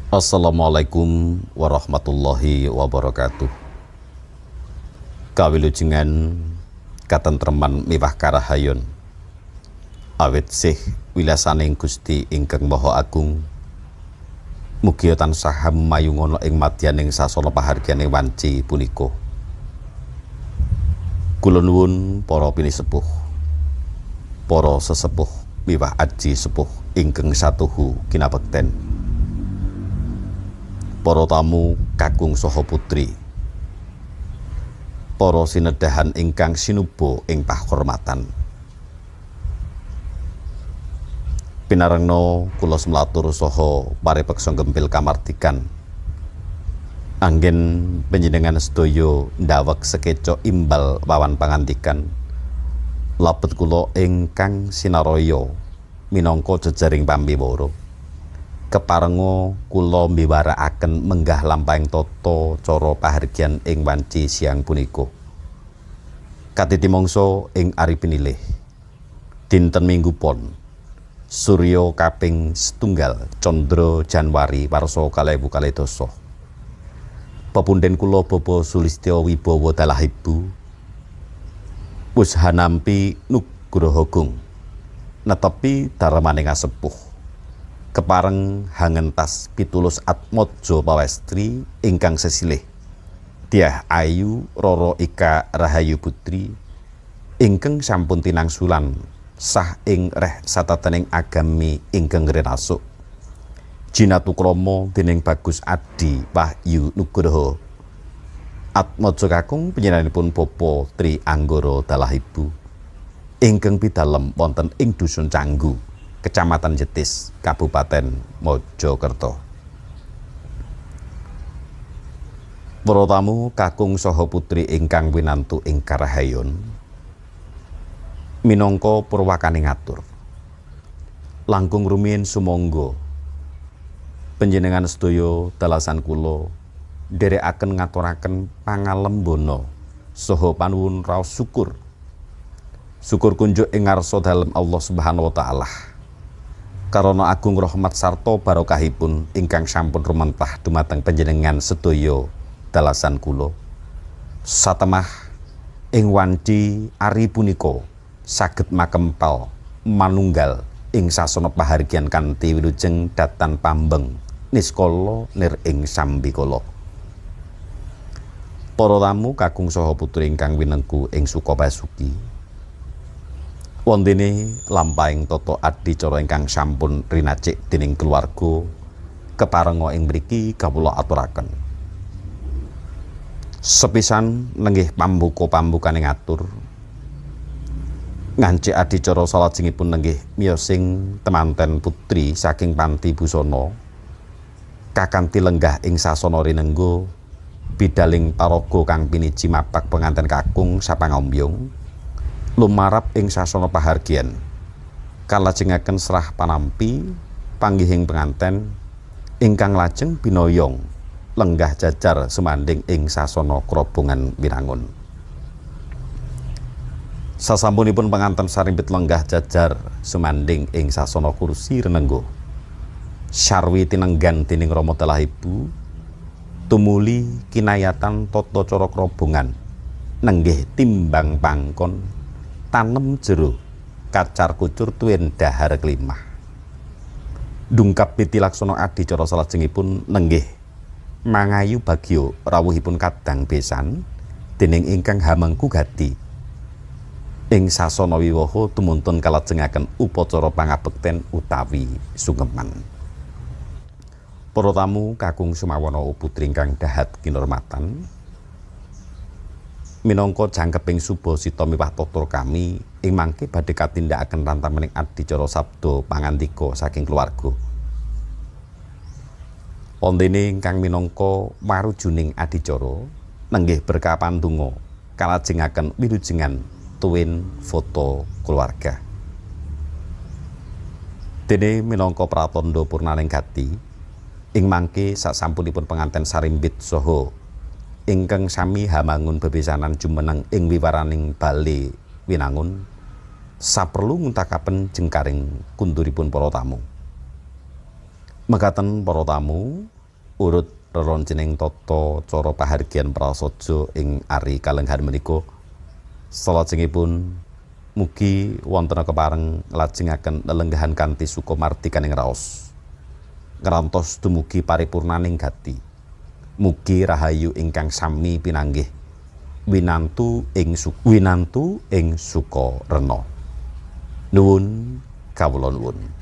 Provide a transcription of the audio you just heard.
Assalamualaikum warahmatullahi wabarakatuh. Kawilujengan katentreman miwah karahayon awit sih wilasaning Gusti ingkang Maha Agung mugia tansah mayungono ing madyaning sasana pahargyaning wanci punika. Kula nuwun para pinisepuh, para sesepuh miwah aji sepuh ingkang satuhu kinabekten, para tamu kakung saha putri, para sinedahan ingkang sinuba ing pahormatan. Pinarengna kula semlatur saha paripeksa gempil kamardikan anggen panjenengan sedaya ndawek sekeca imbal wawan pangandikan labet kula ingkang sinaraya minangka jejaring pambiwara. Keparenga kula mbiwarakaken menggah lampahing tata cara pahargyan ing wanci siang punika. Katiti mangsa ing ari pinilih dinten Minggu Pon Surya kaping setunggal Candra Januari warsa 2022. Pepundhen kula Bapa Sulistya Wibawa Dalahibu wis hanampi Nugraha Gung netepi darmaning asepuh. Kepareng hangentas pitulus atmaja pawestri ingkang sesilih Dyah Ayu Rara Ika Rahayu Putri ingkang sampun tinangsulan sah ing reh satatening agami ingkang renasuk jinatukrama dening Bagus Adi Wahyu Nugraha atmaja kakung panjenenganipun Bapa Tri Anggara Dalahibu ingkang pidalem wonten ing Dusun Canggu, Kecamatan Jetis, Kabupaten Mojokerto. Para tamu kakung saha putri ingkang winantu ing karahayon, minangka purwakane ngatur, langkung rumiyin sumangga panjenengan sedaya dalasan kula nderekaken ngaturaken pangalembana saha panuwun raos syukur kunjuk ing ngarsa dalem Allah Subhanahu wa taala. Karana agung rahmat sarta barokahipun ingkang sampun rumentah dumateng panjenengan sedaya dalasan kula, satemah ing wanci ari punika saged makempal manunggal ing sasana pahargyan kanthi wilujeng datan pambeng niskala nir ing sambikala. Para tamu kakung saha putri ingkang winengku ing Sukabasuki, wondene lampahing tata adicara ingkang sampun rinacik dening keluarga keparenga ing mriki kawula aturaken. Sepisan nenggih pambuka-pambukaning atur ngancik adicara salajengipun nenggih miyosing temanten putri saking panti busana kakanthi lenggah ing sasana rinengga bidaling paraga kang piniji mapak penganten kakung sapangambyong lumarap ing sasana pahargyan kalajengaken serah panampi panggihing penganten ingkang lajeng binoyong lenggah jajar sumanding ing sasana krobongan winangun. Sasampunipun penganten sarimpit lenggah jajar sumanding ing sasana kursi renengga, sarwi tinenggan dening Rama Dalahibu tumuli kinayatan tata cara krobongan nenggih timbang pangkon tanem jero kacar kucur tuwin dahar kelimah. Dungkap piti laksana adicara salajengipun nenggih mangayu bagya rawuhipun kadang besan dening ingkang hamengku gati ing sasana wiwaha tumuntun kalajengaken upacara pangabekten utawi sungkeman. Para tamu kakung sumawana putri ingkang dahat kinurmatan, minangka jangkeping subasita miwah tatur kami ing mangke badhe katindakaken rantamening adicara sabda pangandika saking keluarga. Wondene ingkang minangka marujuning adicara nenggih berkah pandonga kalajengaken wilujengan tuwin foto keluarga. Dene minangka pratandha purnaning gati ing mangke sasampunipun penganten sarimbit saha ingkang sami hamangun bebesanan jumeneng ing wiwaraning bale winangun saperlu nguntakaken jengkaring kunturipun para tamu. Mekaten para tamu, urut reroncening tata cara pahargyan prasaja ing ari kalenggahan menika salajengipun mugi wonten kepareng lajengaken lelenggahan kanthi suka mardikaning raos ngantos dumugi paripurnaning gati. Mugi rahayu ingkang sami pinanggih winantu ing suka rena. Nuwun kawula nuwun.